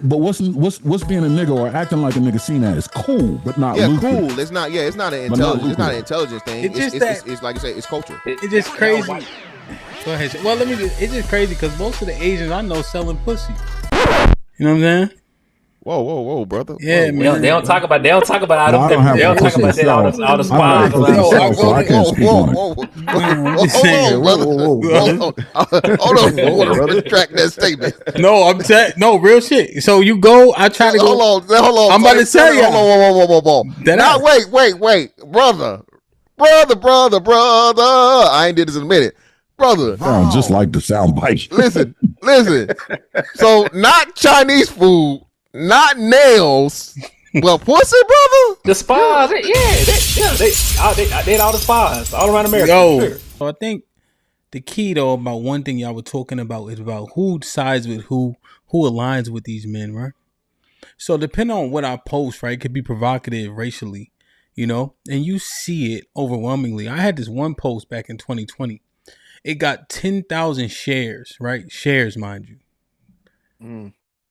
But what's being a nigga or acting like a nigga seen as cool, but not lucrative. Cool. It's not. Yeah, it's not an intelligence thing. It's like you say, it's culture. It's just crazy. Go ahead. Well, it's just crazy because most of the Asians I know selling pussy. You know what I'm saying? Whoa, brother. Yeah, whoa, man. They don't talk about all the spies. Hold on, brother. Track that statement. No, real shit. So you go. I try to go. Hold on. I'm about to tell you. Whoa. Now wait, brother. I ain't did this in a minute, brother. Sound just like the sound bite. Listen. So not Chinese food. Not nails, but pussy, brother. The spies, they all the spies all around America. Yo, so I think the key though about one thing y'all were talking about is about who sides with who aligns with these men, right? So depending on what I post, right, it could be provocative racially, you know, and you see it overwhelmingly. I had this one post back in 2020. It got 10,000 shares, right? Shares, mind you.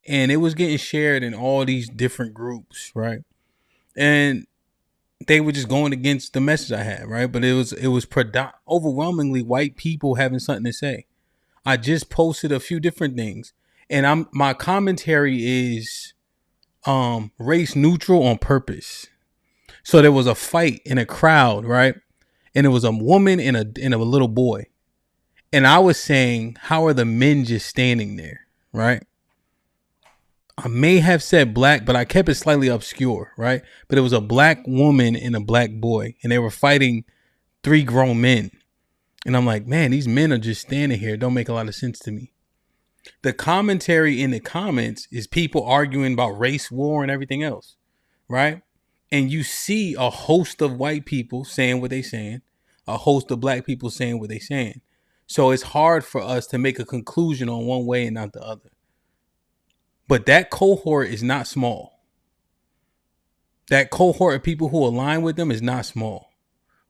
And it was getting shared in all these different groups, right? And they were just going against the message I had, right? But it was overwhelmingly white people having something to say. I just posted a few different things, and my commentary is race neutral on purpose. So there was a fight in a crowd, right? And it was a woman and a little boy. And I was saying, how are the men just standing there, right? I may have said black, but I kept it slightly obscure, right? But it was a black woman and a black boy, and they were fighting 3 grown men. And I'm like, man, these men are just standing here. It don't make a lot of sense to me. The commentary in the comments is people arguing about race war and everything else, right? And you see a host of white people saying what they saying, a host of black people saying what they saying. So it's hard for us to make a conclusion on one way and not the other. But that cohort is not small. That cohort of people who align with them is not small.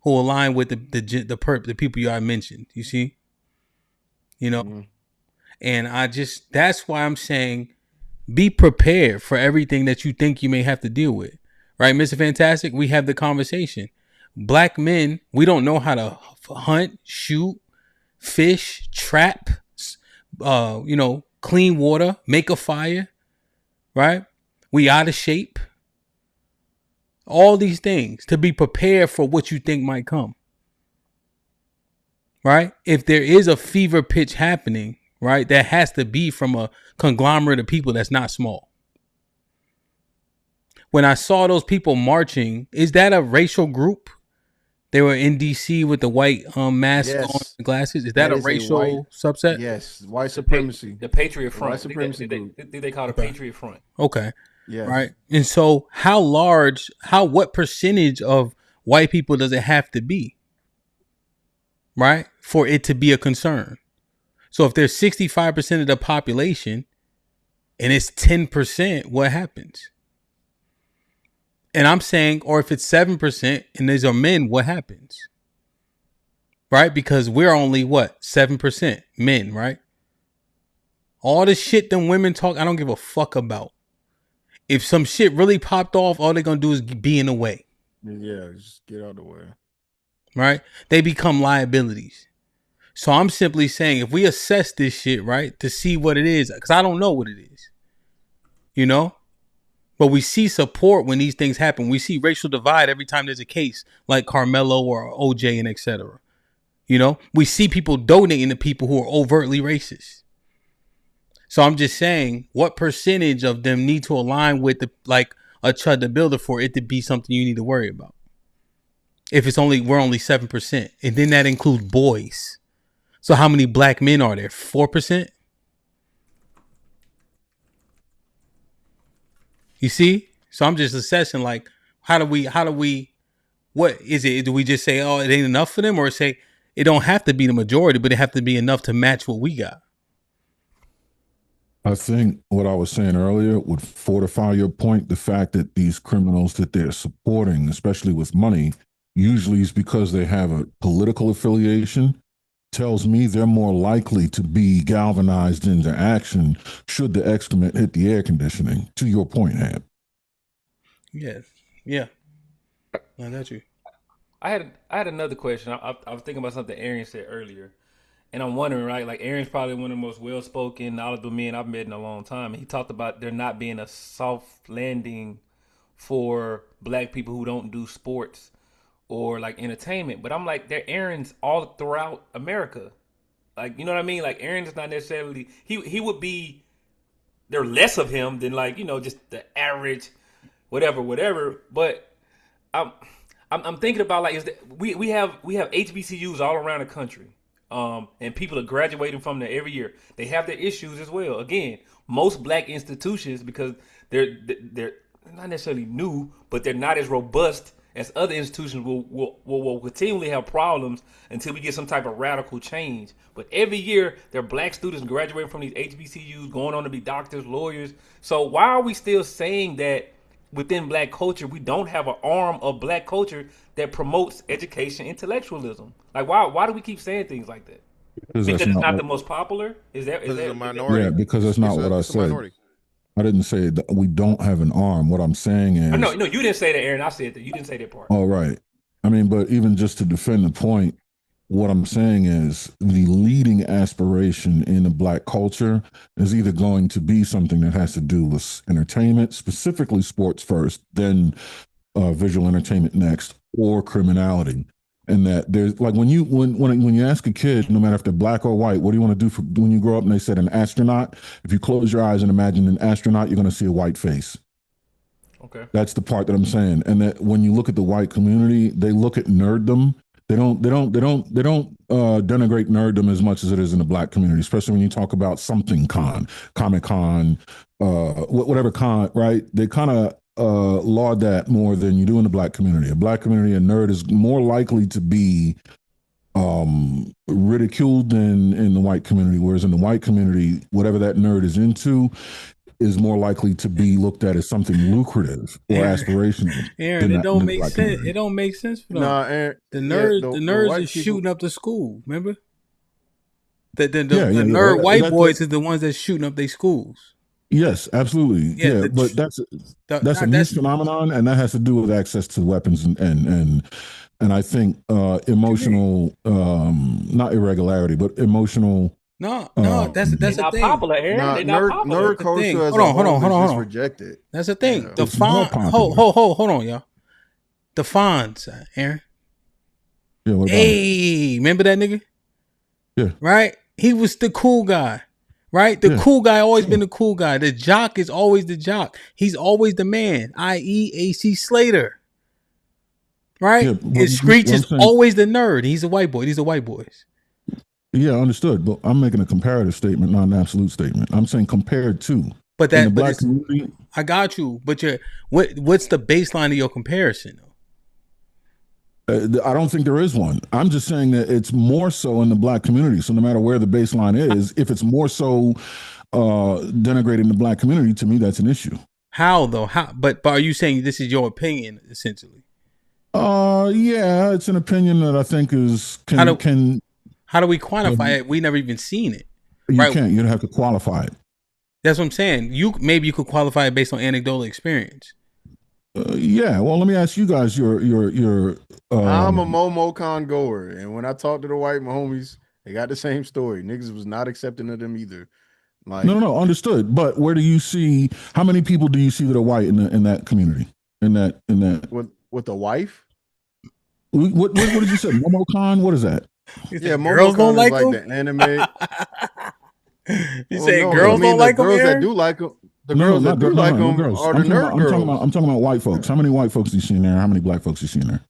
Who align with the people I mentioned. You see? You know? And that's why I'm saying be prepared for everything that you think you may have to deal with. Right, Mr. Fantastic? We have the conversation. Black men, we don't know how to hunt, shoot, fish, trap, clean water, make a fire, right? We out of shape. All these things to be prepared for what you think might come, right? If there is a fever pitch happening, right, that has to be from a conglomerate of people that's not small. When I saw those people marching, is that a racial group? They were in DC with the white mask on, and glasses. Is that a racial subset? Yes, white supremacy. The Patriot Front. White supremacy group. They call it Patriot Front. Okay. Yeah. Right. And so what percentage of white people does it have to be? Right? For it to be a concern. So if there's 65% of the population and it's 10%, what happens? And I'm saying, or if it's 7% and these are men, what happens? Right? Because we're only 7% men, right? All the shit them women talk, I don't give a fuck about. If some shit really popped off, all they're going to do is be in the way. Yeah, just get out of the way. Right? They become liabilities. So I'm simply saying, if we assess this shit, right, to see what it is, because I don't know what it is, you know? But we see support when these things happen. We see racial divide every time there's a case like Carmelo or OJ and etc. You know, we see people donating to people who are overtly racist. So I'm just saying, what percentage of them need to align with a Chud the Builder for it to be something you need to worry about? If we're only 7%, and then that includes boys. So how many black men are there? 4%? You see? So I'm just assessing how do we, what is it? Do we just say, oh, it ain't enough for them? Or say it don't have to be the majority, but it have to be enough to match what we got? I think what I was saying earlier would fortify your point. The fact that these criminals that they're supporting, especially with money, usually is because they have a political affiliation tells me they're more likely to be galvanized into action should the excrement hit the air conditioning. To your point, Hamp. Yes. Yeah. I got you. I had another question. I was thinking about something Aaron said earlier, and I'm wondering, right? Like Aaron's probably one of the most well-spoken, knowledgeable men I've met in a long time. And he talked about there not being a soft landing for black people who don't do sports or like entertainment. But I'm like, there are Aaron's all throughout America. Like, you know what I mean? Like Aaron's not necessarily he would be there less of him than like, you know, just the average whatever. But I'm thinking about like we have HBCUs all around the country, and people are graduating from there every year. They have their issues as well. Again, most black institutions, because they're not necessarily new, but they're not as robust as other institutions will continually have problems until we get some type of radical change. But every year there are black students graduating from these HBCUs going on to be doctors, lawyers. So why are we still saying that within black culture we don't have an arm of black culture that promotes education, intellectualism? Like why do we keep saying things like that? Because it's not the most popular? Is that a minority? Yeah, because that's not what I said. Minority. I didn't say that we don't have an arm. What I'm saying is, no, you didn't say that, Aaron. I said that. You didn't say that part. All right. I mean, but even just to defend the point, what I'm saying is the leading aspiration in the black culture is either going to be something that has to do with entertainment, specifically sports first, then visual entertainment next, or criminality. And that there's like when you ask a kid, no matter if they're black or white, what do you want to do for when you grow up? And they said an astronaut. If you close your eyes and imagine an astronaut, you're going to see a white face. Okay, that's the part that I'm saying. And that when you look at the white community, they look at nerddom. They don't denigrate nerddom as much as it is in the black community, especially when you talk about something con, Comic Con, whatever con, right? They kind of laud that more than you do in the black community. A black community, a nerd is more likely to be ridiculed than in the white community, whereas in the white community, whatever that nerd is into is more likely to be looked at as something lucrative or aspirational. Aaron, it don't make sense. Community. It don't make sense for them. Nah, Aaron, the nerds is shooting up the school. Remember, the nerd white boys is the ones that's shooting up their schools. Yes, absolutely. Yeah, but that's a new phenomenon, and that has to do with access to weapons and I think emotional, not irregularity, but emotional. No, that's the thing. Popular, Aaron. They're not popular. Nerd culture as hold on. Rejected. That's the thing. Yeah. The hold on, y'all. The Fonz, Aaron. Yeah. Hey, remember that nigga? Yeah. Right. He was the cool guy. Right? The cool guy always been the cool guy. The jock is always the jock. He's always the man, i.e. AC Slater. Right? Yeah, Screech is always the nerd. He's a white boy. These are white boys. Yeah, understood. But I'm making a comparative statement, not an absolute statement. I'm saying compared to. But I got you. But what's the baseline of your comparison? I don't think there is one. I'm just saying that it's more so in the black community. So no matter where the baseline is, if it's more so denigrating the black community, to me, that's an issue. How though? How? But are you saying this is your opinion essentially? Yeah, it's an opinion that I think is How do we quantify it? We never even seen it. You can't. You don't have to qualify it. That's what I'm saying. Maybe you could qualify it based on anecdotal experience. Yeah. Well, let me ask you guys your. I'm a MomoCon goer, and when I talk to the white homies, they got the same story. Niggas was not accepting of them either. Like no, understood. But where do you see? How many people do you see that are white in that community? In that with a wife? What did you say? MomoCon? What is that? Yeah, girls don't like the anime. You say girls don't like them? Girls that do like them. The girls that do like them are the nerd girls. I'm talking about white folks. How many white folks do you see in there? How many black folks do you see in there?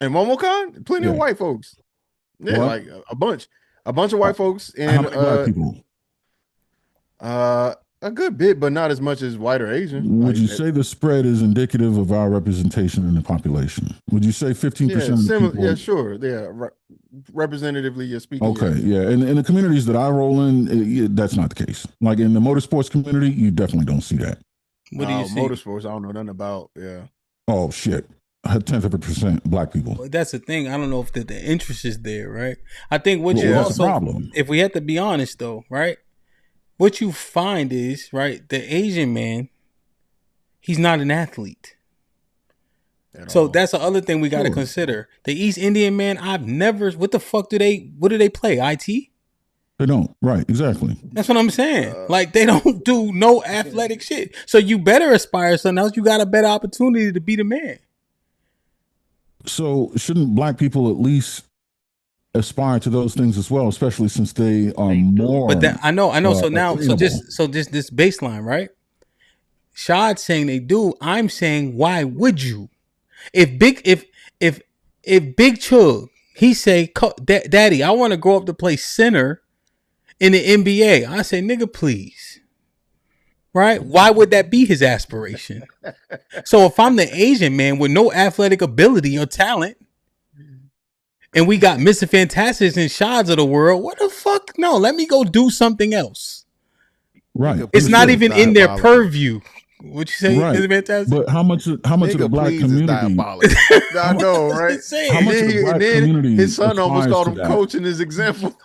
In MomoCon, plenty of white folks. Yeah, what? Like a bunch of white folks. And how many black people? A good bit, but not as much as white or Asian. Would you say the spread is indicative of our representation in the population? Would you say 15% of the people? Yeah, sure. Yeah, representatively, you're speaking. Okay, yeah. And in the communities that I roll in, that's not the case. Like in the motorsports community, you definitely don't see that. What do you see? Motorsports, I don't know nothing about. Yeah. Oh, shit. 1/10% black people. But that's the thing. I don't know if the interest is there, right? I think what you that's also, the problem. if we have to be honest though, right? What you find is, right, the Asian man, he's not an athlete. So that's the other thing we got to consider. The East Indian man, I've never. What the fuck what do they play? IT? They don't. Right. Exactly. That's what I'm saying. Like they don't do no athletic shit. So you better aspire to something else. You got a better opportunity to be the man. So shouldn't black people at least aspire to those things as well, especially since they are more? But that, I know. So now, so this baseline, right? Shad's saying they do. I'm saying, why would you? If Big Chug, he say, Daddy, I want to grow up to play center in the NBA. I say, nigga, please. Right? Why would that be his aspiration? So if I'm the Asian man with no athletic ability or talent, and we got Mr. Fantastics and Shads of the world, what the fuck? No, let me go do something else. Right. It's not even in their purview. What you say? Right. Is fantastic? But how much of the black community? I know, right? How much of the black community? His son almost called him coach in his example.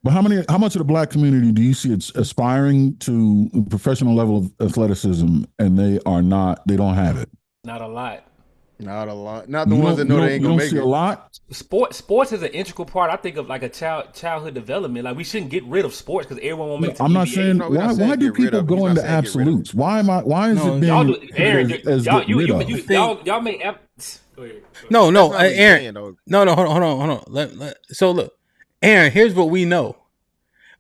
But how much of the black community do you see it's aspiring to a professional level of athleticism, and they don't have it? Not a lot. Not a lot. Not the ones that know they ain't gonna make it. A lot. Sports is an integral part. I think of like a childhood development. Like we shouldn't get rid of sports because everyone won't make. I'm not saying why do people go into absolutes? Why is it being y'all make No, Aaron. No, hold on. So look, Aaron. Here's what we know: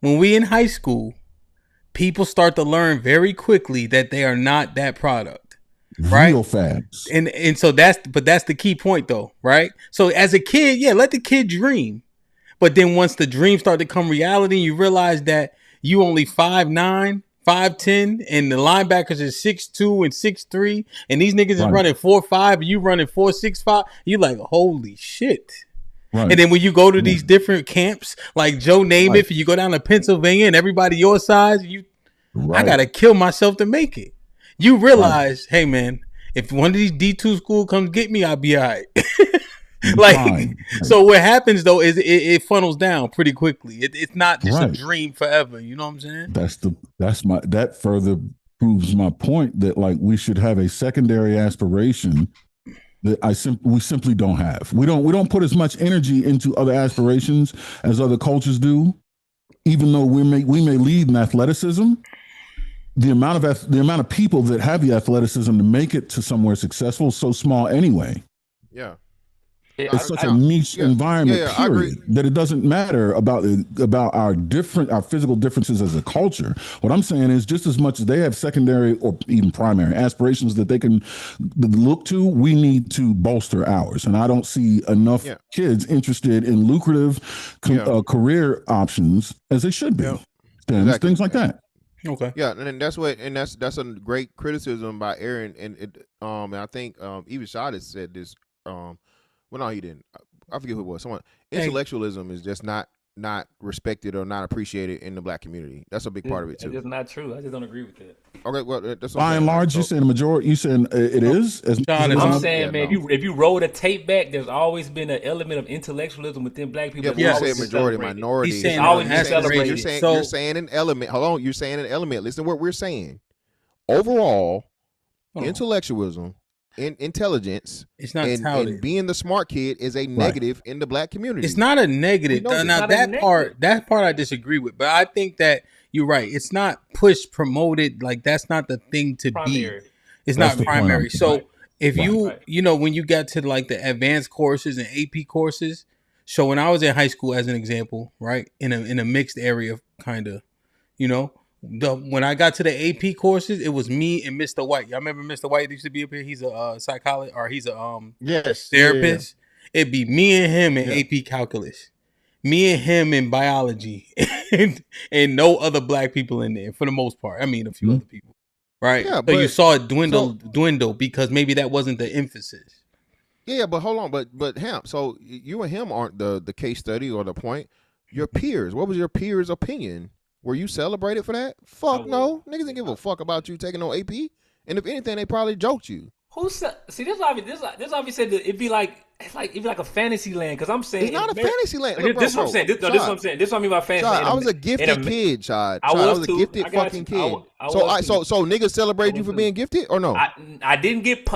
when we in high school, people start to learn very quickly that they are not that product. Right, real fast, and so that's the key point though, right? So as a kid, let the kid dream, but then once the dream start to come reality, you realize that you only 5'9", 5'10", and the linebackers is 6'2" and 6'3", and these niggas is running 4'5", and you running 4'6'5". You like, holy shit. Right. And then when you go to these different camps, like Joe Namath, you go down to Pennsylvania and everybody your size, I gotta kill myself to make it. You realize, hey man, if one of these D2 school comes get me, I'll be all right. So what happens though is it funnels down pretty quickly. It's not just a dream forever. You know what I'm saying? That further proves my point that like we should have a secondary aspiration that we simply don't have. We don't put as much energy into other aspirations as other cultures do, even though we may lead in athleticism. The amount of people that have the athleticism to make it to somewhere successful is so small anyway. Yeah. It's such a niche environment, period, that it doesn't matter about our physical differences as a culture. What I'm saying is just as much as they have secondary or even primary aspirations that they can look to, we need to bolster ours. And I don't see enough kids interested in lucrative career options as they should be. Yeah. Things like that. Okay. Yeah, and that's a great criticism by Aaron, and I think even Shad has said this. Well, no, he didn't. I forget who it was. Someone. Intellectualism is just not respected or not appreciated in the black community. That's a big part of it too. That's not true. I just don't agree with that. Okay, well, that's by and large, you saying the majority. You saying it is? I'm saying, man, if you roll the tape back, there's always been an element of intellectualism within black people. Yeah, you say majority, minority. He's saying always been celebrated. You're saying an element. Hold on, you're saying an element. Listen to what we're saying. Overall, intellectualism. Intelligence, it's not and being the smart kid is a negative in the black community. It's not a negative. Now that part I disagree with, but I think that you're right. It's not pushed, promoted. Like that's not the thing to primary. Be. It's not primary. So if you know when you got to like the advanced courses and AP courses. So when I was in high school, as an example, right in a mixed area, kind of, when I got to the AP courses, it was me and Mr. White. Y'all remember Mr. White used to be up here? He's a psychologist, or he's a therapist. Yeah. It'd be me and him in AP calculus, me and him in biology, and no other black people in there for the most part. I mean, a few other people, right? Yeah, so you saw it dwindle because maybe that wasn't the emphasis. Yeah, but hold on, but Hamp. So you and him aren't the case study or the point. Your peers. What was your peers' opinion? Were you celebrated for that? Fuck no. Niggas didn't give a fuck about you taking no AP. And if anything, they probably joked you. See, this obviously said that it'd be like a fantasy land because I'm saying it's not a fantasy land. Look, this is what I'm saying. This is what I'm saying. This is what I mean by fantasy land. I was a gifted kid, Shad. I was a gifted fucking kid. So niggas celebrate you for being gifted or no? I didn't get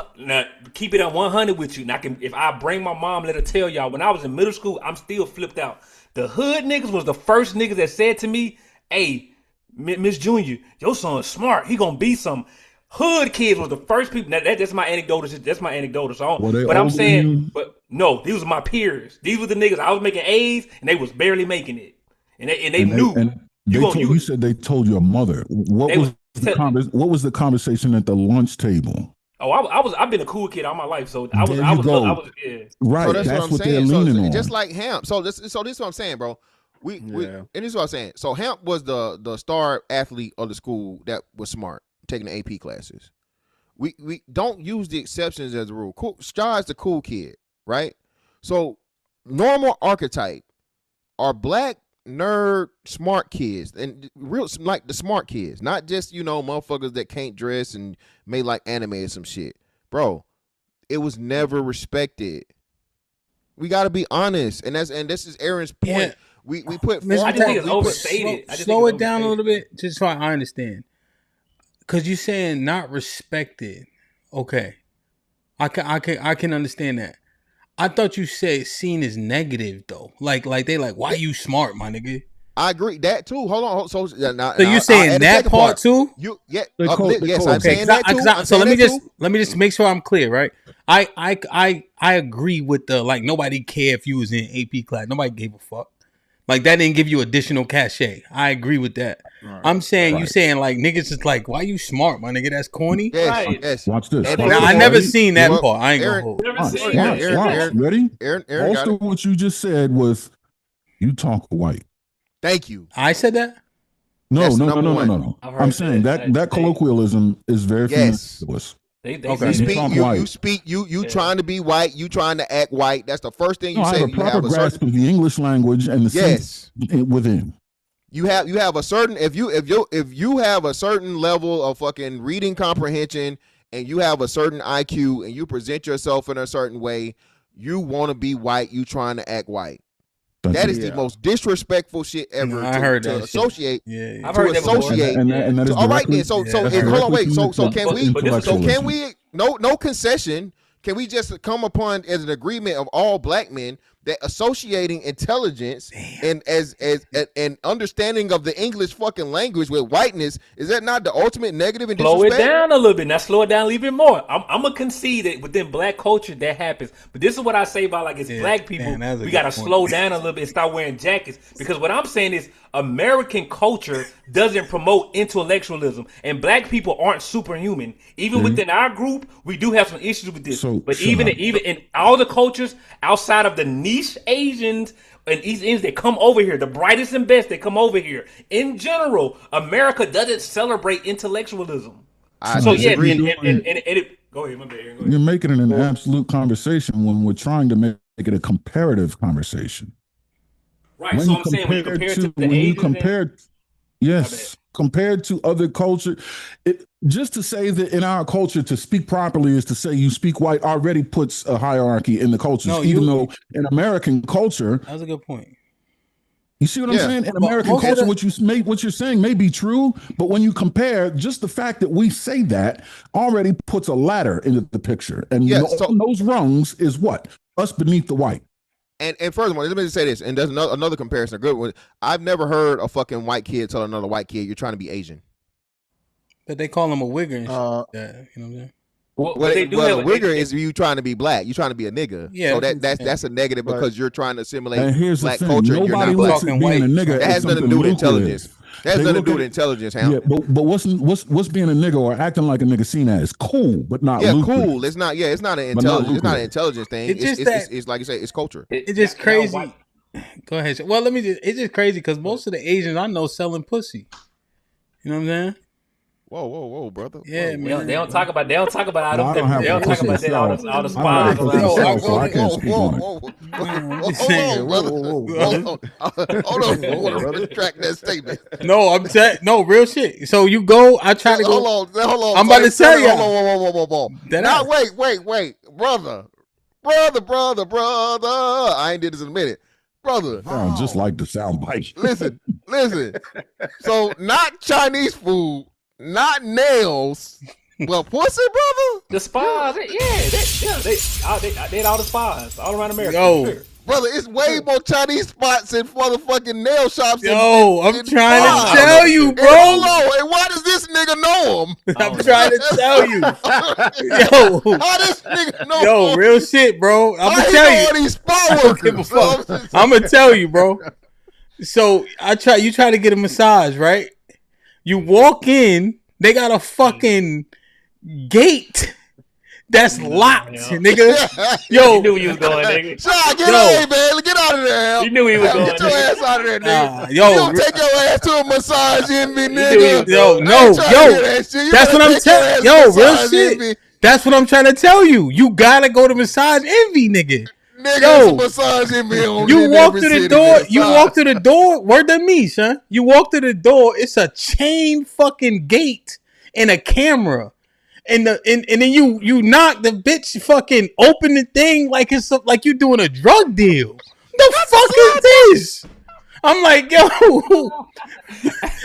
keep it at 100 with you. And if I bring my mom, let her tell y'all. When I was in middle school, I'm still flipped out. The hood niggas was the first niggas that said to me, "Hey, Miss Junior, your son's smart. He gonna be something." Hood kids was the first people. That's my anecdotal. That's my anecdotal. So, but I'm saying, but no, these was my peers. These were the niggas. I was making A's, and they was barely making it, and they knew. You said they told your mother. What was the conversation at the lunch table? Oh, I've been a cool kid all my life, so I was yeah. Right. So that's what they're leaning on. Just like Hamp. So this is what I'm saying, bro. And this is what I'm saying. So Hamp was the star athlete of the school that was smart, taking the AP classes. We don't use the exceptions as a rule. Cool, Star's the cool kid, right? So normal archetype are black nerd smart kids, and real like the smart kids, not just motherfuckers that can't dress and may like anime or some shit, bro. It was never respected. We got to be honest, and this is Aaron's point. Yeah. We put. I just think it's overstated. Slow it down a little bit, just so I understand. Because you're saying not respected. Okay. I can understand that. I thought you said seen as negative though. Like they why you smart, my nigga? I agree that too. Hold on. So you're saying that part too? Yes, I'm saying that too. So let me just make sure I'm clear, right? I agree with the nobody care if you was in AP class. Nobody gave a fuck. Like that didn't give you additional cachet. I agree with that. Right, I'm saying you saying niggas is why you smart, my nigga? That's corny. Yes, right. Yes. Watch this. I never seen that part. I ain't gonna hold. Watch. Ready? Aaron also, what you just said was you talk white. Thank you. I said that. No. I'm saying that colloquialism is very familiar. You speak. You trying to be white. You trying to act white. That's the first thing you say. I have a proper grasp of the English language and the sense within. You have a certain if you have a certain level of fucking reading comprehension and you have a certain IQ and you present yourself in a certain way, you want to be white. You trying to act white. That is the most disrespectful shit ever. I heard to that associate. Yeah. I've heard that associate. And that is all right then. So hold on, wait. So can we? No concession. Can we just come upon as an agreement of all black men that associating intelligence and and understanding of the English fucking language with whiteness, is that not the ultimate negative and disrespect? Slow it down a little bit. Now slow it down a little bit more. I'm gonna concede that within black culture that happens. But this is what I say about black people. We gotta slow down a little bit and start wearing jackets. Because what I'm saying is American culture doesn't promote intellectualism, and black people aren't superhuman. Even within our group, we do have some issues with this. But even in all the cultures outside of the niche Asians and East Indians that come over here, the brightest and best that come over here, in general, America doesn't celebrate intellectualism. Go ahead, my bad. Go ahead. You're making it an absolute conversation when we're trying to make it a comparative conversation. Right, so I'm saying when you compare to the compared to other culture, just to say that in our culture to speak properly is to say you speak white already puts a hierarchy in the cultures. Even though in American culture, that was a good point. You see what I'm saying? In American culture, what you're saying may be true, but when you compare, just the fact that we say that already puts a ladder into the picture, and on those rungs is what? Us beneath the white. And furthermore, let me just say this, and there's another comparison, a good one. I've never heard a fucking white kid tell another white kid, you're trying to be Asian. But they call him a wigger and shit. You know what I'm saying? A wigger is you trying to be black. You trying to be a nigga. Yeah, so that's a negative because you're trying to assimilate black culture. And you're not black. That has nothing to do with intelligence. That has nothing to do with intelligence, Hamp. Yeah, but what's being a nigga or acting like a nigga seen as cool, but not cool. It's not. Yeah, it's not an intelligence. It's not an intelligence thing. It's like you say, it's culture. It's just crazy. Go ahead. Well, it's just crazy because most of the Asians I know selling pussy. You know what I'm saying? Whoa, brother. Yeah, Whoa, man. They don't talk about No, I don't have they don't a talk pussy about to that, all sell. the I don't have spies a pussy to around. sell, so I can't speak on it. I'm just hold saying. on, brother. Whoa, Hold on. I Whoa, want to brother. retract that statement. No, I'm saying no real shit. So you go. I try to go. Hold on. I'm about to tell you. Hold on, whoa. That Now, ass. wait, brother. I ain't did this in a minute, brother. Sound just like the sound bite. Listen. So not Chinese food, not nails, but pussy, brother. The spies, they had all the spies all around America. Yo. Brother, it's way more Chinese spots and motherfucking nail shops. Yo, I'm trying to spies. tell you, bro. Hold on, and why does this nigga know him? I'm trying to tell you. Yo. How this nigga know Yo, him? real shit, bro. I'm How gonna he tell know you. all these spy I don't give a workers? fuck. I'm gonna tell you, bro. So you try to get a massage, right? You walk in, they got a fucking gate that's locked, Yeah. nigga. You Yo, knew where you was going, nigga. Shot, get Yo. out, man. Get out of there. You knew he was going, Get your nigga. ass out of there, nigga. yo, You don't take your ass to a massage envy, knew he nigga. was yo, going. no, I ain't trying to yo. hear that shit. You That's better what I'm take your telling. ass Yo, to real massage shit. envy. That's what I'm trying to tell you. You gotta go to massage envy, nigga. Nigga, Yo. it's a massage envy on You in walk every through the city, door. nigga. You walk through the door. Word to me, son. You walk through the door. It's a chain fucking gate and a camera, and then you knock, the bitch fucking open the thing like it's like you doing a drug deal. The fuck is this? I'm like, yo.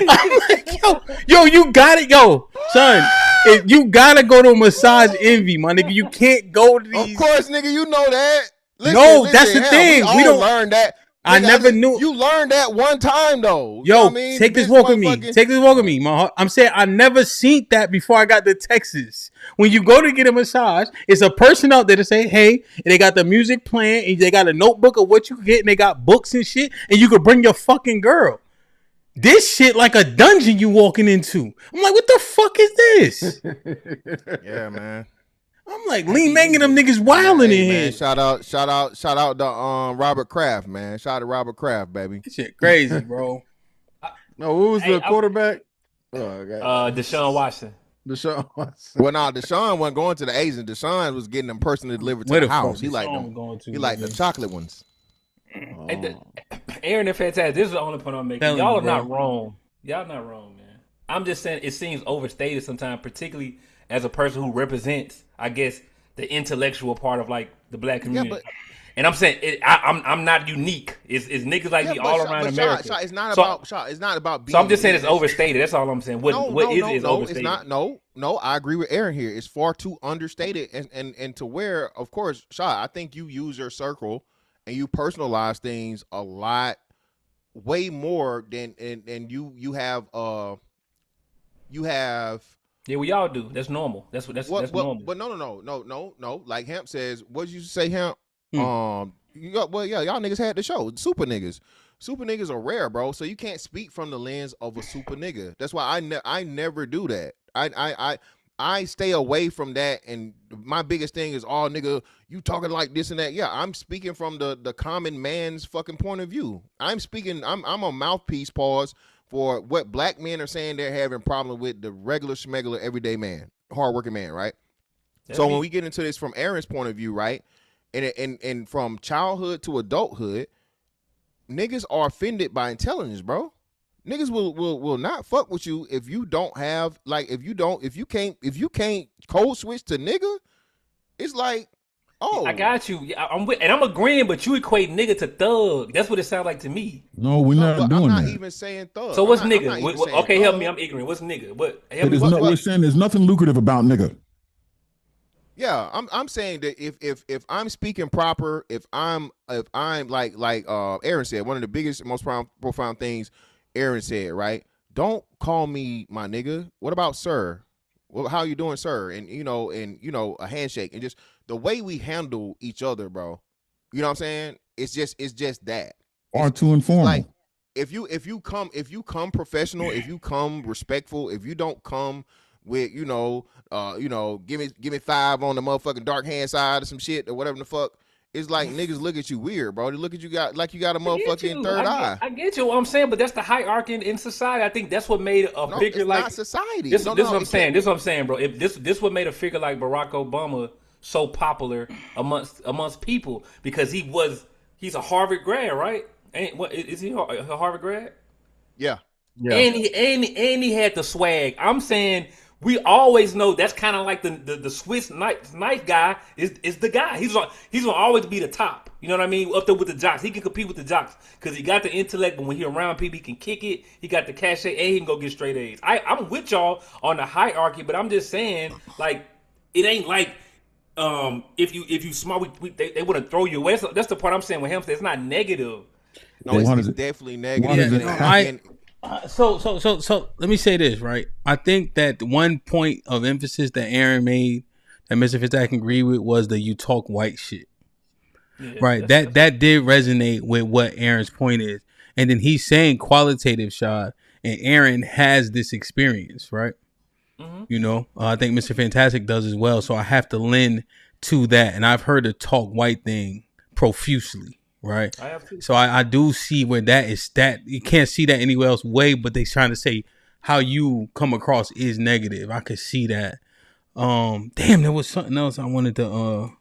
I'm like, yo, you got it, yo, son. You gotta go to massage envy, my nigga. You can't go to these. Of course, nigga, you know that. Listen, No, that's the hell, thing. We We all don't- learn that. I never knew. You learned that one time though. You know Yo, what I mean? take The this bitch walk with me. motherfucking- Take this walk with me, my. I'm saying I never seen that before I got to Texas. When you go to get a massage, it's a person out there to say, "Hey," and they got the music playing, and they got a notebook of what you get, and they got books and shit, and you could bring your fucking girl. This shit like a dungeon you walking into. I'm like, what the fuck is this? Yeah, man. I'm like, Lee Mang and them niggas wilding Hey, in man, here. shout out to Robert Kraft, man. Shout out to Robert Kraft, baby. This shit crazy, bro. No, who was the Hey, quarterback? Oh, okay. Deshaun Watson. Deshaun Watson. Well, nah, Deshaun wasn't going to the Asians. Deshaun was getting them personally delivered to Where the the house. fuck He is liked Deshaun them. going to, He liked the nigga? chocolate ones. Hey, Aaron and Fantastic. This is the only point I'm making. Telling Y'all you, are not bro. wrong. Y'all not wrong, man. I'm just saying it seems overstated sometimes, particularly as a person who represents, I guess, the intellectual part of like the black community. but- and I'm saying I'm not unique. It's niggas like me all around America. It's not So- about It's not about being. So I'm just saying it's unique. overstated. That's all I'm saying. What is overstated? It's not. No, I agree with Aaron here. It's far too understated, and to where, of course, Shaw, I think you use your circle and you personalize things a lot, way more than and you have. Yeah, we all do. That's normal. That's normal. But no. Like Hamp says, what did you say, Hamp? Hmm. Y'all niggas had the show. Super niggas are rare, bro. So you can't speak from the lens of a super nigga. That's why I never do that. I stay away from that. And my biggest thing is, oh nigga, you talking like this and that. Yeah, I'm speaking from the common man's fucking point of view. I'm a mouthpiece, pause, for what black men are saying they're having problems with the regular schmegular everyday man, hardworking man, right? That's So me. when we get into this from Aaron's point of view, right, and from childhood to adulthood, niggas are offended by intelligence, bro. Niggas will not fuck with you if you don't have if you can't code switch to nigga. It's like, oh, I got you. Yeah, I'm agreeing, but you equate nigga to thug. That's what it sounds like to me. No, we're not but doing I'm not that. even saying thug. So what's I'm not nigga? even saying Okay, help thug. me. I'm ignorant. What's nigga? What? It Help me. is What- no, we're saying there's nothing lucrative about nigga. Yeah, I'm saying that if I'm speaking proper, if I'm like Aaron said, one of the biggest, most profound things Aaron said, right? Don't call me my nigga. What about sir? Well, how you doing, sir? And a handshake and just the way we handle each other, bro. You know what I'm saying? It's just that. Or too informal. Like if you come professional, if you come respectful, if you don't come with give me 5 on the motherfucking dark hand side or some shit or whatever the fuck, it's like niggas look at you weird, bro. They look at you like you got a motherfucking third eye. I get you. What I'm saying, but that's the hierarchy in society. I think that's what made a figure it's like not society. This is what I'm saying. This is what I'm saying, bro. If this what made a figure like Barack Obama so popular amongst people because he's a Harvard grad, right? Is he a Harvard grad? Yeah. And he had the swag. I'm saying we always know that's kind of like the Swiss knife guy is the guy. He's gonna always be the top. You know what I mean? Up there with the jocks. He can compete with the jocks because he got the intellect. But when he around people, he can kick it. He got the cachet and he can go get straight A's. I'm with y'all on the hierarchy, but I'm just saying like it ain't like if you smart, they want to throw you away. That's the part I'm saying with Hamp. It's not negative. No, it's definitely negative. So let me say this, right? I think that one point of emphasis that Aaron made that Mr. Fitz I can agree with was the you talk white shit. Yeah, right. That did resonate with what Aaron's point is. And then he's saying qualitative shot, and Aaron has this experience, right? Mm-hmm. You know, I think Mr. Fantastic does as well. So I have to lend to that. And I've heard the talk white thing profusely. Right. So I do see where that is you can't see that anywhere else way, but they trying to say how you come across is negative. I could see that. Damn, there was something else I wanted to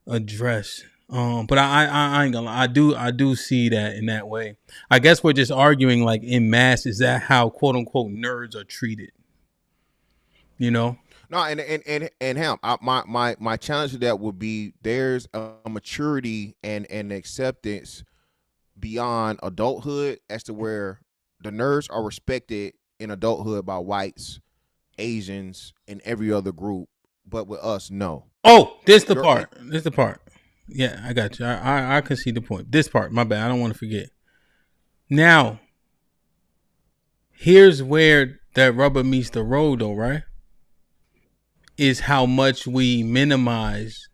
address. But I ain't gonna lie. I do see that in that way. I guess we're just arguing like in mass, is that how quote unquote nerds are treated? You know? No, and Hamp, my challenge to that would be there's a maturity and acceptance beyond adulthood as to where the nerds are respected in adulthood by whites, Asians, and every other group, but with us, no. Oh, this the part. Yeah, I got you. I can see the point. This part, my bad. I don't want to forget. Now, here's where that rubber meets the road, though, right? Is how much we minimize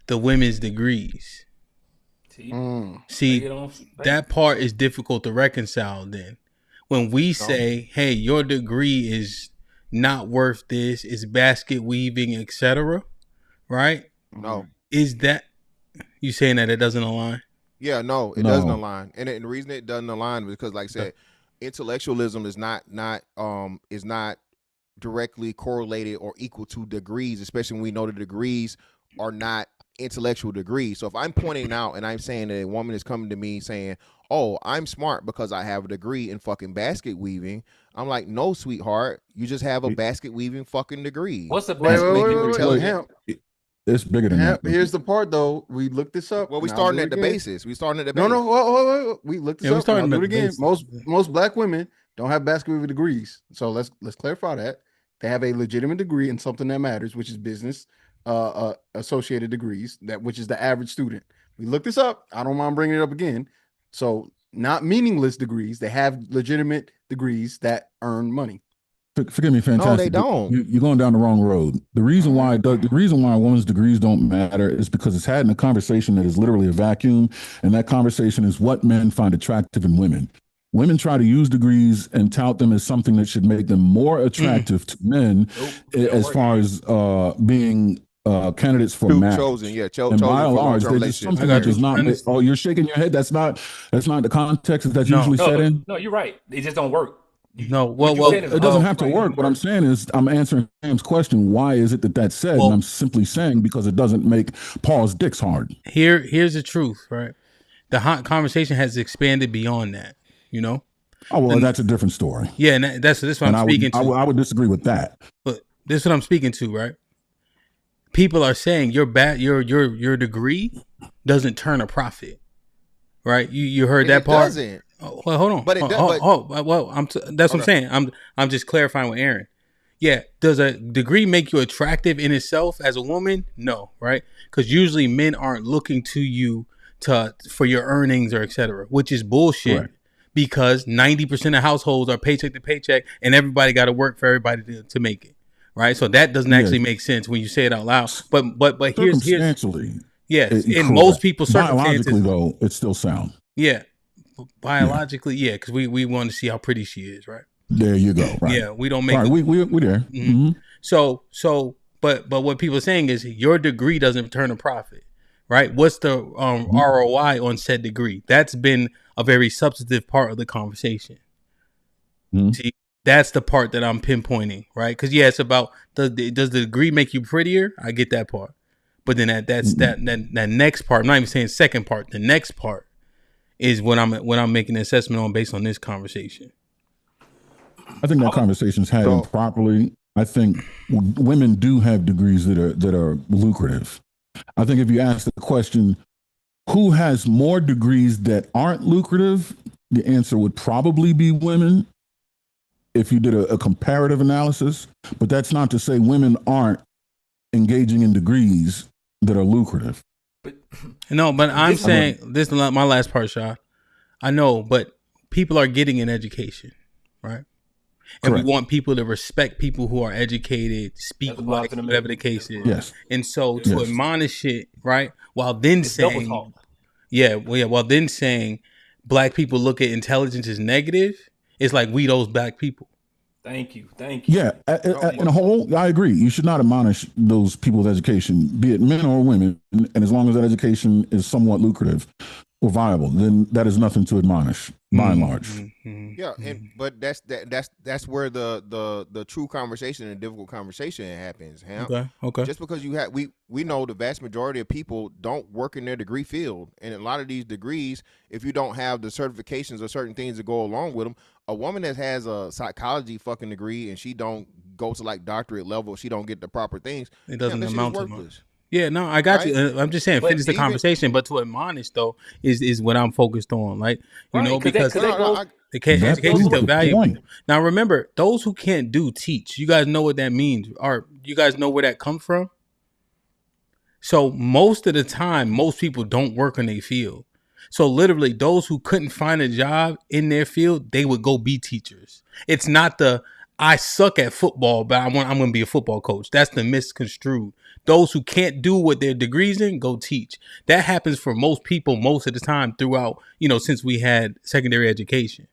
the women's degrees. See, that part is difficult to reconcile then. When we say, hey, your degree is not worth this, it's basket weaving, etc., right? No. Is that, you saying that it doesn't align? Yeah, no, it doesn't align. And the reason it doesn't align is because, like I said, intellectualism is not directly correlated or equal to degrees, especially when we know the degrees are not intellectual degrees. So if I'm pointing out and I'm saying that a woman is coming to me saying, oh, I'm smart because I have a degree in fucking basket weaving, I'm like, no, sweetheart, you just have a basket weaving fucking degree. What's the wait, it's bigger than that. Here's the part though. We looked this up. Well, we starting at the basis. We starting at the basis. No. We looked this up. I'll do it again. Most black women don't have basket weaving degrees. So let's clarify that. They have a legitimate degree in something that matters, which is business associated degrees, which is the average student. We looked this up. I don't mind bringing it up again. So not meaningless degrees. They have legitimate degrees that earn money. Forgive me, Fantastic. No, they don't. You're going down the wrong road. The reason why a woman's degrees don't matter is because it's had in a conversation that is literally a vacuum, and that conversation is what men find attractive in women. Women try to use degrees and tout them as something that should make them more attractive to men as far as being candidates for marriage. Chosen, yeah. And by and large, they're just something that does not. Oh, you're shaking your head. That's not the context that's usually set in. No, you're right. They just don't work. No, well, it doesn't have to work. What I'm saying is, I'm answering Sam's question. Why is it that's said? And I'm simply saying because it doesn't make Paul's dicks hard. Here's the truth, right? The conversation has expanded beyond that. You know? Oh, well, that's a different story. Yeah, and that's what I'm speaking to. I would disagree with that. But this is what I'm speaking to, right? People are saying your degree doesn't turn a profit, right? You heard that part? It doesn't. Oh, well, hold on. But it does. That's what I'm saying. I'm just clarifying with Aaron. Yeah, does a degree make you attractive in itself as a woman? No, right? Because usually men aren't looking to you for your earnings or etc., which is bullshit. Right. Because 90% of households are paycheck to paycheck, and everybody got to work for everybody to make it, right? So that doesn't actually make sense when you say it out loud. But here's in most people's circumstances, biologically though, it's still sound. Yeah, biologically, because we want to see how pretty she is, right? There you go. Right. Yeah, we don't make. Right, we're there. Mm-hmm. So, but what people are saying is your degree doesn't turn a profit, right? What's the ROI on said degree? That's been a very substantive part of the conversation. See, that's the part that I'm pinpointing, right? Because it's about does the degree make you prettier? I get that part, but then that next part. I'm not even saying second part. The next part is when I'm making an assessment on based on this conversation. I think that conversation's had improperly. I think women do have degrees that are lucrative. I think if you ask the question, who has more degrees that aren't lucrative, the answer would probably be women if you did a comparative analysis. But that's not to say women aren't engaging in degrees that are lucrative. No, but I'm saying this is my last part, Shaw. I know, but people are getting an education, right? And we want people to respect people who are educated, speak like whatever the case is. Yes. And so to admonish it, right? While then saying, while then saying black people look at intelligence as negative, it's like we those black people. Thank you. Yeah, in a whole, I agree. You should not admonish those people with education, be it men or women, and as long as that education is somewhat lucrative or viable, then that is nothing to admonish, by and large. Yeah, but that's where the true conversation and difficult conversation happens. Hamp. Okay. Just because we know the vast majority of people don't work in their degree field, and a lot of these degrees, if you don't have the certifications or certain things that go along with them, a woman that has a psychology fucking degree and she don't go to like doctorate level, she don't get the proper things. It doesn't amount to much. Yeah, no, I got you. I'm just saying, finish the conversation. But to admonish, though, is what I'm focused on. Like, because the education is still valuable. Now, remember, those who can't do teach. You guys know what that means. Or you guys know where that comes from? So most of the time, most people don't work in their field. So literally, those who couldn't find a job in their field, they would go be teachers. It's not I suck at football, but I'm going to be a football coach. That's the misconstrued. Those who can't do what their degrees in, go teach. That happens for most people most of the time throughout, since we had secondary education.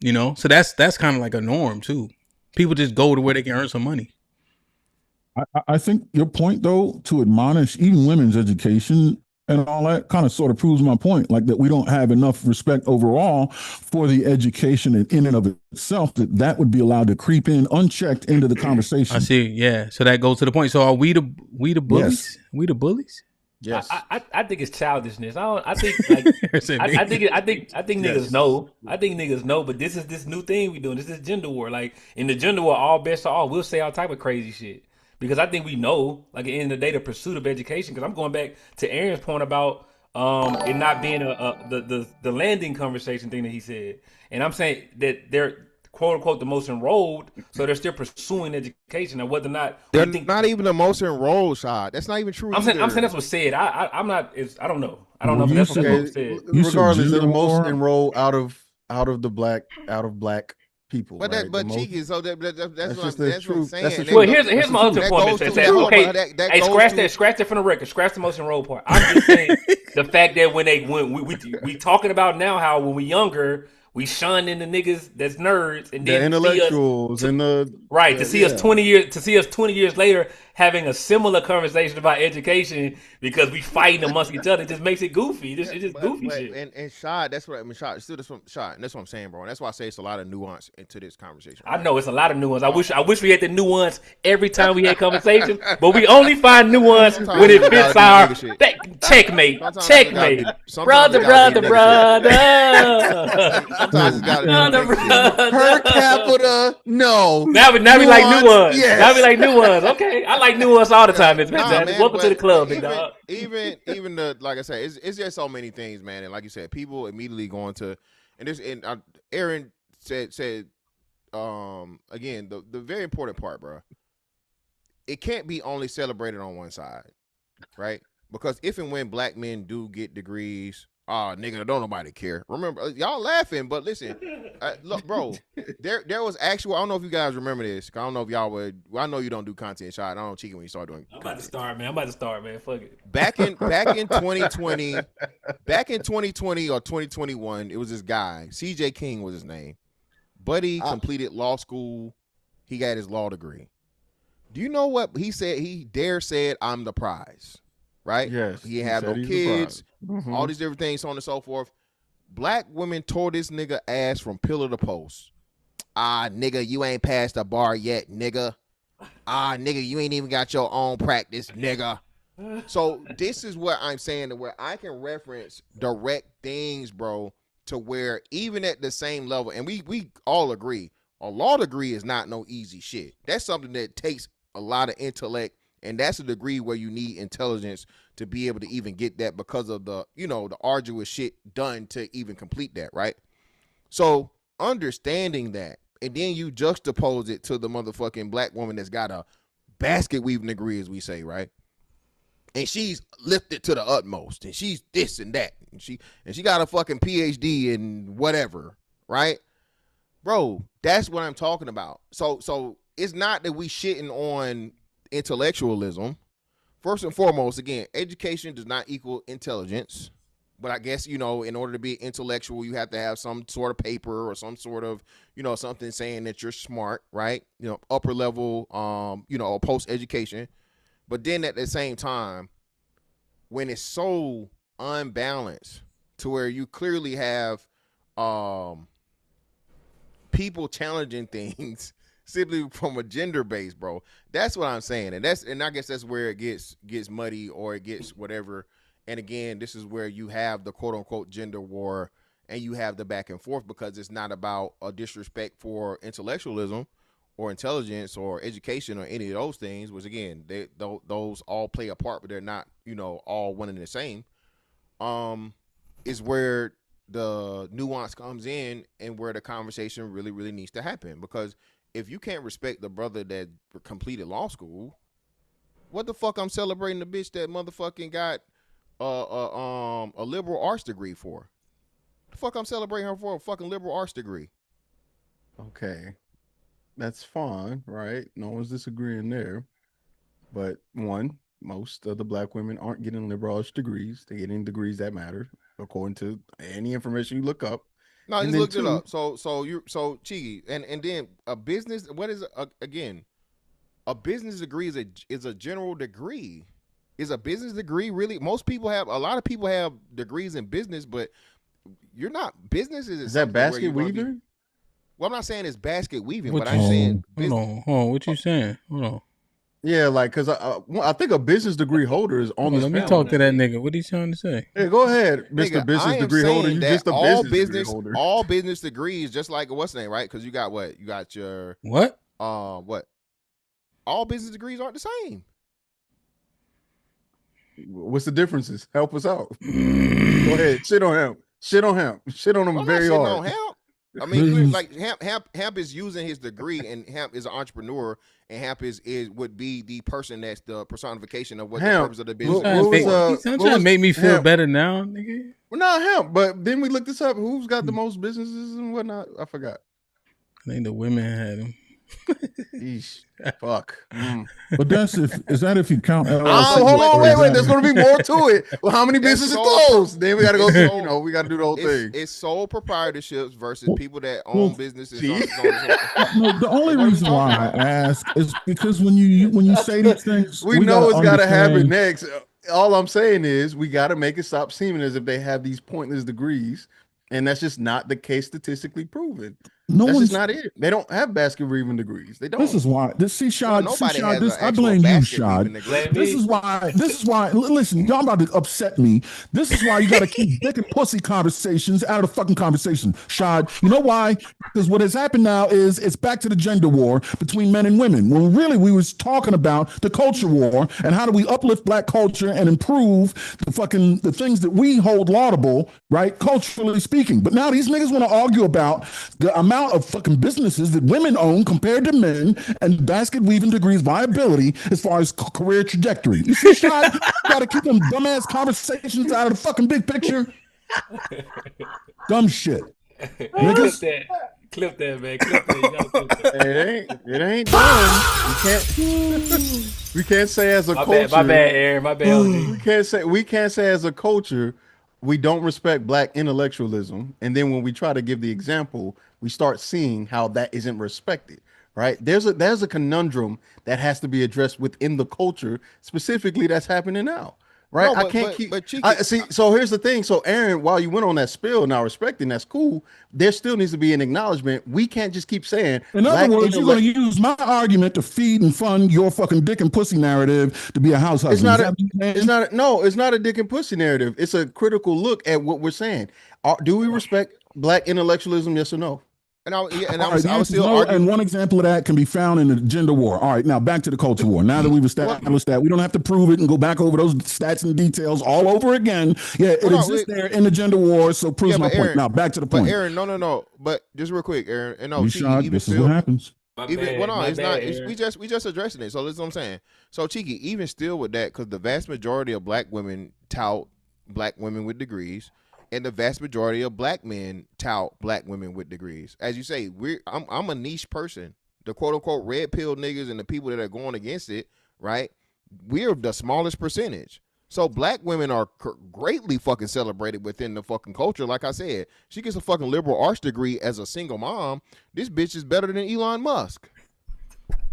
So that's kind of like a norm too. People just go to where they can earn some money. I think your point, though, to admonish even women's education and all that kind of sort of proves my point, like that we don't have enough respect overall for the education in and of itself, that would be allowed to creep in unchecked into the conversation. I see. Yeah. So that goes to the point. So are we the bullies? Yes. We the bullies? Yes. I think it's childishness. I think niggas know. I think niggas know, but this is this new thing we doing. This is gender war. Like in the gender war, all bets are off. We'll say all type of crazy shit. Because I think we know, like at the end of the day, the pursuit of education. Because I'm going back to Aaron's point about it not being the landing conversation thing that he said, and I'm saying that they're quote unquote the most enrolled, so they're still pursuing education, and whether or not they're not even the most enrolled. Shot. That's not even true. I'm saying that's what's said. I'm not. I don't know. I don't know if that's what said. Regardless, they're the most enrolled out of black people. But right? Cheeky, so that's just what I'm saying. Well, here's my other point. Okay, scratch that from the record. Scratch the most enrolled part. I'm just saying the fact that when we talking about now how when we younger we shunning the niggas that's nerds and then the intellectuals and the to see us 20 years later having a similar conversation about education because we fighting amongst each other just makes it goofy. It's just goofy shit. And Shad, that's what I mean. Shad, still that's what I'm saying, bro. And that's why I say it's a lot of nuance into this conversation. Right? I know it's a lot of nuance. I wish we had the nuance every time we had conversations, but we only find nuance when it fits our checkmate. Brother. Sometimes it's got per capita. No. Now we like nuance. Yes. Now we like nuance. Okay, I like nuance all the time. It's fantastic. Welcome to the club, big dog. Even the like I said, it's just so many things, man. And like you said, people immediately going to Aaron said again the very important part, bro. It can't be only celebrated on one side, right? Because if and when black men do get degrees, nigga, don't nobody care. Remember, y'all laughing, but listen, look, bro, there was actual. I don't know if you guys remember this. I don't know if y'all would. Well, I know you don't do content, Shot. I don't know, Cheeky, when you start doing. I'm about to start, man. Fuck it. Back in 2020, back in 2020 or 2021, it was this guy. CJ King was his name. Buddy completed law school. He got his law degree. Do you know what he said? He said, "I'm the prize." right? Yes. He had no kids, all these different things, so on and so forth. Black women tore this nigga ass from pillar to post. Ah, nigga, you ain't passed the bar yet, nigga. Ah, nigga, you ain't even got your own practice, nigga. So this is what I'm saying, to where I can reference direct things, bro, to where even at the same level, and we all agree, a law degree is not no easy shit. That's something that takes a lot of intellect, and that's a degree where you need intelligence to be able to even get that, because of the, you know, the arduous shit done to even complete that, right? So understanding that, and then you juxtapose it to the motherfucking black woman that's got a basket weaving degree, as we say, right? And she's lifted to the utmost, and she's this and that, and she got a fucking PhD in whatever, right? Bro, that's what I'm talking about. So it's not that we shitting on intellectualism. First and foremost, again, education does not equal intelligence. But I guess, you know, in order to be intellectual, you have to have some sort of paper or some sort of, you know, something saying that you're smart, right? You know, upper level, you know, post education. But then at the same time, when it's so unbalanced to where you clearly have people challenging things simply from a gender base, bro, that's what I'm saying. And I guess that's where it gets muddy, or it gets whatever. And again, this is where you have the quote unquote gender war, and you have the back and forth, because it's not about a disrespect for intellectualism or intelligence or education or any of those things, which again, those all play a part, but they're not, you know, all one and the same. Is where the nuance comes in, and where the conversation really, really needs to happen. Because if you can't respect the brother that completed law school, what the fuck I'm celebrating the bitch that motherfucking got a liberal arts degree for? The fuck I'm celebrating her for a fucking liberal arts degree? Okay. That's fine, right? No one's disagreeing there. But one, most of the black women aren't getting liberal arts degrees. They're getting degrees that matter, according to any information you look up. No, just looked it up. So Chigi, and then a business. What is again? A business degree is a general degree. Is a business degree really? A lot of people have degrees in business, but you're not. Business is that basket weaver? Well, I'm not saying it's basket weaving, but I'm saying. Hold on. What you saying? Hold on. Yeah, like, because I think a business degree holder is on this Let panel. me talk to that nigga. What are you trying to say? Hey, go ahead, Mr. Business degree holder. You just a business degree holder. All business degrees, just like what's the name, right? Because you got what? You got your what? What? All business degrees aren't the same. What's the differences? Help us out. Go ahead. Shit on him. Shit on him. Shit on him very hard. On Hamp. I mean, like Hamp is using his degree, and Hamp is an entrepreneur, and Hamp would be the person that's the personification of what the purpose of the business is. He's trying to make me feel better now, nigga. Well, not Hamp, but then we looked this up. Who's got the most businesses and whatnot? I forgot. I think the women had him. Eesh, fuck. But is that if you count LLC? Hold on, wait. There's going to be more to it. Well, how many businesses closed? Then we got to go through, we got to do the whole thing. It's sole proprietorships versus people that own businesses. No, the only reason why I ask is because when you say these things, we know it's got to happen next. All I'm saying is we got to make it stop seeming as if they have these pointless degrees, and that's just not the case statistically proven. That's just not it. They don't have basket weaving degrees. They don't. This is why. Shad. I blame you, Shad. This is why. Listen, y'all about to upset me. This is why you got to keep dick and pussy conversations out of the fucking conversation, Shad. You know why? Because what has happened now is it's back to the gender war between men and women. When really we was talking about the culture war and how do we uplift black culture and improve the things that we hold laudable, right? Culturally speaking. But now these niggas want to argue about the amount of fucking businesses that women own compared to men and basket weaving degrees viability as far as career trajectory. You see, Shad, you gotta keep them dumbass conversations out of the fucking big picture. Dumb shit. Niggas. Clip that, man. Clip that. It ain't done. We can't say as a culture. My bad, Aaron. My bad. We can't say as a culture we don't respect black intellectualism, and then when we try to give the example, we start seeing how that isn't respected. Right? There's a conundrum that has to be addressed within the culture, specifically that's happening now. right? No, I can't keep. But Cheeky, See, so here's the thing. So Aaron, while you went on that spill, now respecting that's cool. There still needs to be an acknowledgement. We can't just keep saying. In other words, you're going to use my argument to feed and fund your fucking dick and pussy narrative to be a house husband. It's not a dick and pussy narrative. It's a critical look at what we're saying. Do we respect black intellectualism? Yes or no? And I was still arguing. And one example of that can be found in the gender war. All right, now back to the culture war. Now that we've established that, we don't have to prove it and go back over those stats and details all over again. Yeah, it exists there in the gender war, so proves my point. Now back to the point. But Aaron, no. But just real quick, Aaron, and no, Cheeky, this is what happens. We just addressing it. So that's what I'm saying. So Cheeky, even still with that, because the vast majority of black women tout black women with degrees. And the vast majority of black men tout black women with degrees. As you say, I'm a niche person. The quote unquote red pill niggas and the people that are going against it, right? We're the smallest percentage. So black women are greatly fucking celebrated within the fucking culture. Like I said, she gets a fucking liberal arts degree as a single mom. This bitch is better than Elon Musk.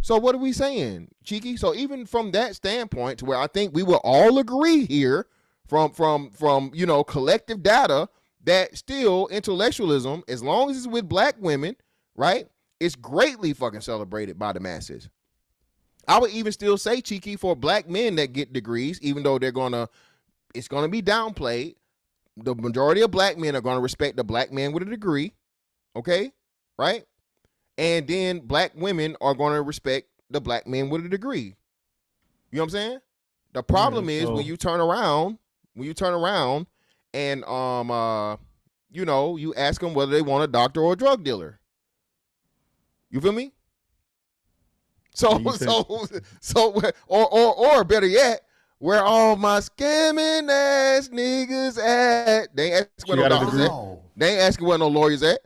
So what are we saying, Cheeky? So even from that standpoint, to where I think we will all agree here, from collective data, that still intellectualism, as long as it's with black women, right, it's greatly fucking celebrated by the masses. I would even still say, Cheeky, for black men that get degrees, even though it's gonna be downplayed, the majority of black men are gonna respect the black man with a degree, okay, right? And then black women are gonna respect the black man with a degree. You know what I'm saying? The problem is when you turn around and you ask them whether they want a doctor or a drug dealer. You feel me? So better yet, where all my scamming ass niggas at? They ain't asking where no doctors at. They ain't asking where no lawyers at.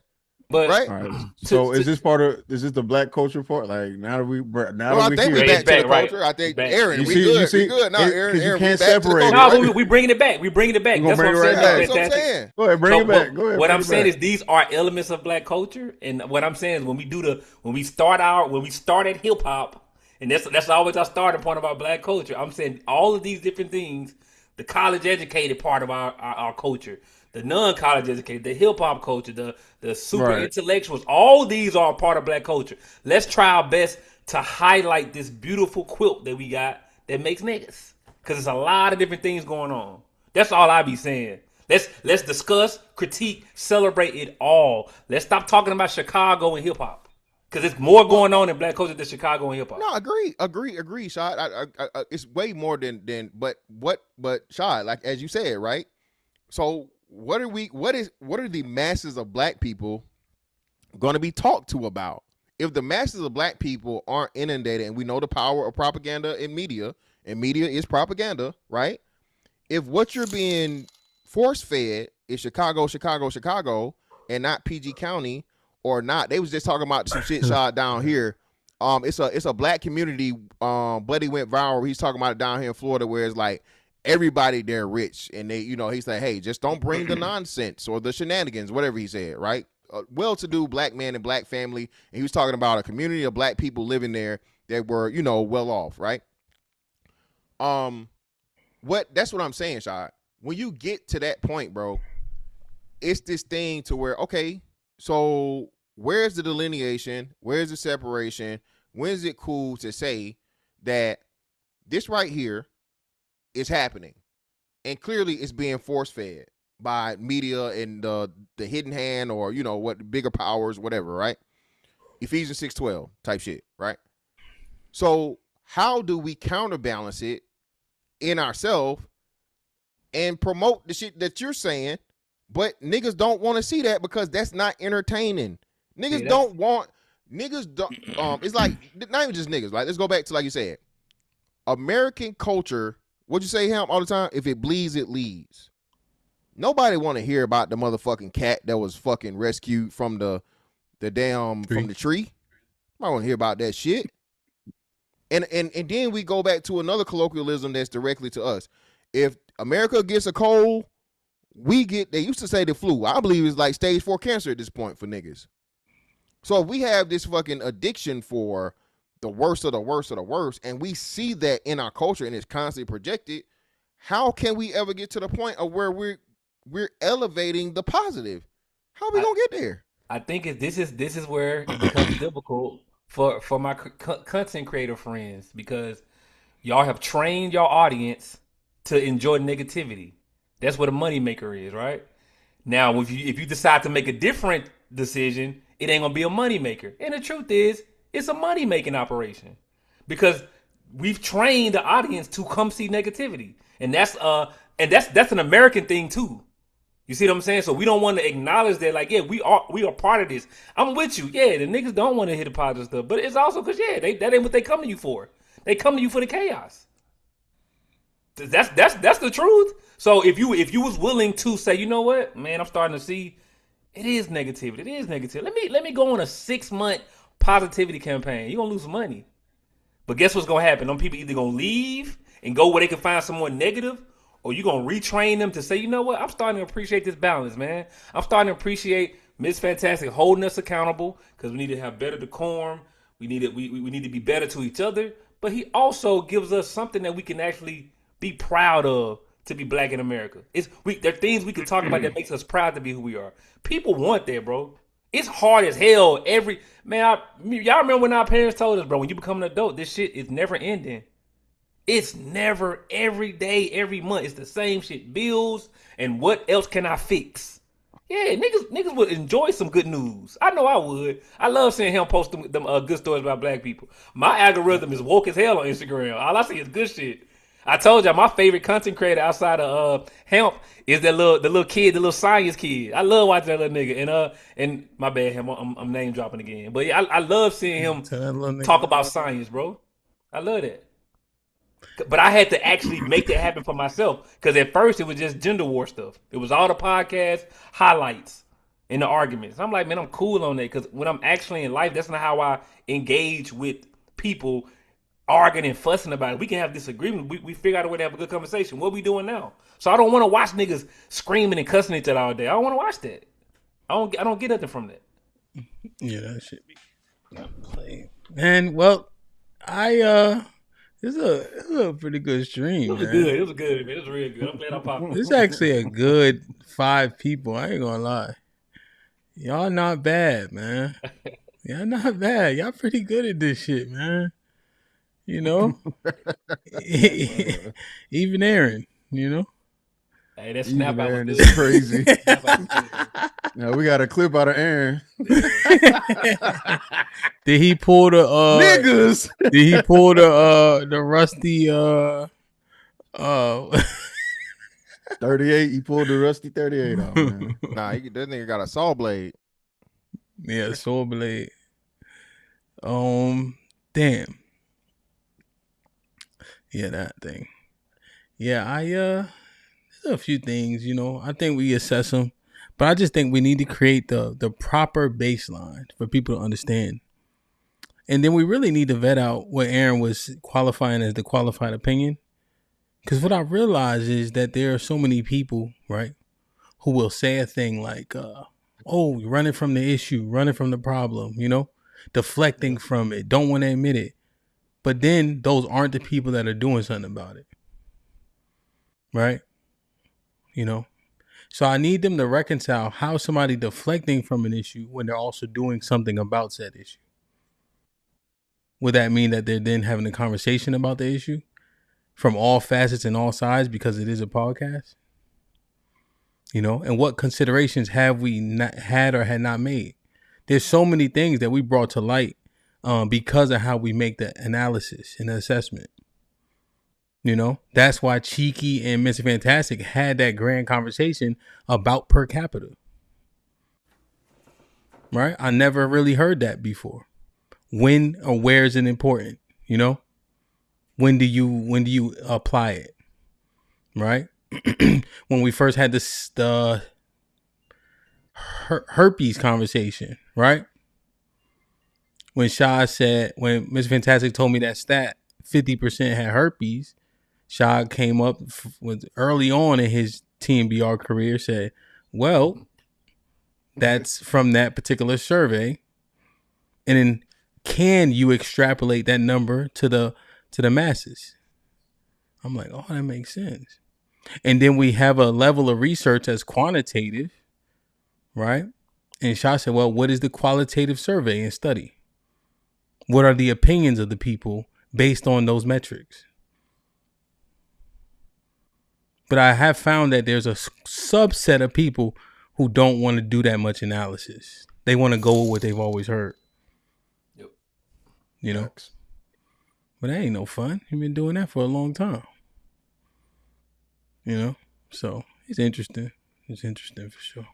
But right. All right. So is this the black culture part? Like now that we I think we back to the culture. I think Aaron, we good. No, Aaron, you can't separate. No, we bringing it back. We bringing it back. That's what I'm saying. Go ahead, bring it back. Go ahead. What I'm saying is these are elements of black culture, and what I'm saying is when we started hip hop, and that's always our starting point of our black culture. I'm saying all of these different things, the college educated part of our culture, the non-college educated, the hip-hop culture, the super intellectuals, all these are part of black culture. Let's try our best to highlight this beautiful quilt that we got that makes niggas. Because there's a lot of different things going on. That's all I be saying. Let's discuss, critique, celebrate it all. Let's stop talking about Chicago and hip-hop. Because it's more going on in black culture than Chicago and hip-hop. No, agree, Shad. I it's way more than but Shad, like as you said, right? So what are the masses of black people going to be talked to about? If the masses of black people aren't inundated, and we know the power of propaganda in media, and media is propaganda, right? If what you're being force-fed is Chicago, and not PG County, or not, they was just talking about some shit shot down here. It's a black community. Buddy went viral. He's talking about it down here in Florida, where it's like, everybody there rich, and they, he's like, hey, just don't bring the nonsense or the shenanigans, whatever he said, right? Well-to-do black man and black family, and he was talking about a community of black people living there that were, well off, right? That's what I'm saying, Shad. When you get to that point, bro, it's this thing to where, okay, so where's the delineation? Where's the separation? When is it cool to say that this right here is happening, and clearly it's being force-fed by media and the hidden hand, or what, bigger powers, whatever, right? Ephesians 6:12 type shit, right? So how do we counterbalance it in ourselves and promote the shit that you're saying, but niggas don't want to see that because that's not entertaining. Niggas don't, it's like, not even just niggas, like, let's go back to, like you said, American culture. What'd you say, Hamp, all the time? If it bleeds, it leads. Nobody want to hear about the motherfucking cat that was fucking rescued from the tree. I want to hear about that shit. And then we go back to another colloquialism that's directly to us. If America gets a cold, they used to say the flu. I believe it's like stage 4 cancer at this point for niggas. So if we have this fucking addiction for the worst of the worst of the worst, and we see that in our culture and it's constantly projected, how can we ever get to the point of where we're elevating the positive? How are we gonna get there? I think this is where it becomes difficult for my content creator friends, because y'all have trained your audience to enjoy negativity. That's what a moneymaker is, right? Now, if you decide to make a different decision, it ain't gonna be a moneymaker. And the truth is, it's a money making operation, because we've trained the audience to come see negativity, and that's an American thing too. You see what I'm saying? So we don't want to acknowledge that, like, yeah, we are part of this. I'm with you. Yeah, the niggas don't want to hear the positive stuff, but it's also because, yeah, that ain't what they come to you for. They come to you for the chaos. That's the truth. So if you was willing to say, you know what, man, I'm starting to see it is negativity. It is negative. Let me go on a 6-month positivity campaign. You're gonna lose some money. But guess what's gonna happen? Them people either gonna leave and go where they can find someone negative, or you gonna retrain them to say, you know what, I'm starting to appreciate this balance, man. I'm starting to appreciate Miss Fantastic holding us accountable, because we need to have better decorum. We need to be better to each other. But he also gives us something that we can actually be proud of to be black in America. There are things we can talk about that makes us proud to be who we are. People want that, bro. It's hard as hell. Y'all remember when our parents told us, bro, when you become an adult, this shit is never ending. It's never every day, every month. It's the same shit. Bills and what else can I fix? Yeah, niggas would enjoy some good news. I know I would. I love seeing him post them good stories about black people. My algorithm is woke as hell on Instagram. All I see is good shit. I told y'all my favorite content creator outside of Hamp is the little kid, the little science kid. I love watching that little nigga. And my bad, Hamp, I'm name dropping again. But yeah, I love seeing him talk about science, bro. I love that. But I had to actually make that happen for myself, because at first it was just gender war stuff. It was all the podcast highlights and the arguments. I'm like, man, I'm cool on that, because when I'm actually in life, that's not how I engage with people arguing and fussing about it. We can have disagreement. We figure out a way to have a good conversation. What we doing now? So I don't want to watch niggas screaming and cussing each other all day. I don't want to watch that. I don't get nothing from that. Yeah, that shit be not playing. And well, It's a pretty good stream. It was good. It was good, man. It was real good. I'm glad I popped. It's actually a good 5 people. I ain't gonna lie. Y'all not bad, man. Y'all not bad. Y'all pretty good at this shit, man. You know? Even Aaron, you know? Hey, that snap out Aaron is crazy. Now we got a clip out of Aaron. Did he pull the niggas? Did he pull the rusty 38? He pulled the rusty 38 out, man. Nah, that nigga got a saw blade. Yeah, saw blade. Damn. Yeah, that thing. Yeah, there's a few things, you know. I think we assess them, but I just think we need to create the proper baseline for people to understand. And then we really need to vet out what Aaron was qualifying as the qualified opinion. Because what I realize is that there are so many people, right, who will say a thing like, oh, running from the issue, running from the problem, you know, deflecting from it, don't want to admit it. But then those aren't the people that are doing something about it. Right? You know? So I need them to reconcile how somebody deflecting from an issue when they're also doing something about said issue. Would that mean that they're then having a conversation about the issue from all facets and all sides because it is a podcast? You know, and what considerations have we not had or had not made? There's so many things that we brought to light because of how we make the analysis and the assessment. You know, that's why Cheeky and Mr. Fantastic had that grand conversation about per capita. Right? I never really heard that before. When or where is it important? You know, when do you apply it? Right? When we first had the herpes conversation, right? When Shah said, when Mr. Fantastic told me that stat, 50% had herpes, Shah came up with early on in his TMBR career, said, well, that's from that particular survey. And then can you extrapolate that number to the masses? I'm like, oh, that makes sense. And then we have a level of research that's quantitative, right? And Shah said, well, what is the qualitative survey and study? What are the opinions of the people based on those metrics? But I have found that there's a subset of people who don't want to do that much analysis. They want to go with what they've always heard. Yep. You know? But that ain't no fun. You've been doing that for a long time. You know? So it's interesting. It's interesting for sure.